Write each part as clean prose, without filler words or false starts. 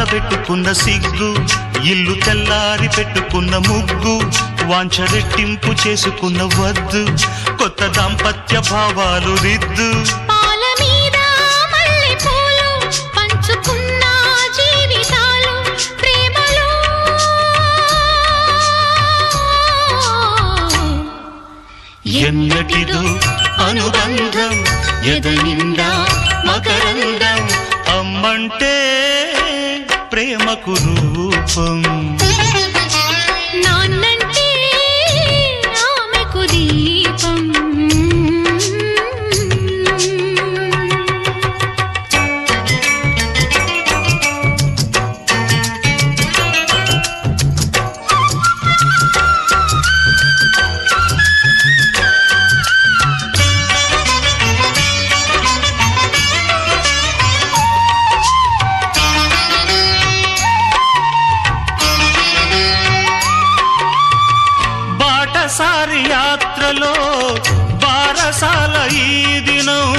ఆరబెట్టుకున్న సిగ్గు, ఇల్లు తెల్లారి పెట్టుకున్న ముగ్గు, వాంఛ రెట్టింపు చేసుకున్న వద్దు, కొత్త దాంపత్య భావాలు రిద్దు. పాల మీద మల్లెపూలు పంచుకున్న జీవితాలు ప్రేమలో ఎన్నటిదో అనుబంధం, ఎదనిండా మకరందం, అమ్మంటే ప్రేమకు రూపం, నాన్నంటే ఆమెకు దీపం. బాటసారి యాత్రలో బారసాల ఈ దినం,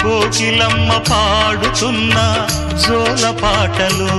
కోకిలమ్మ పాడుతున్న జోల పాటలు.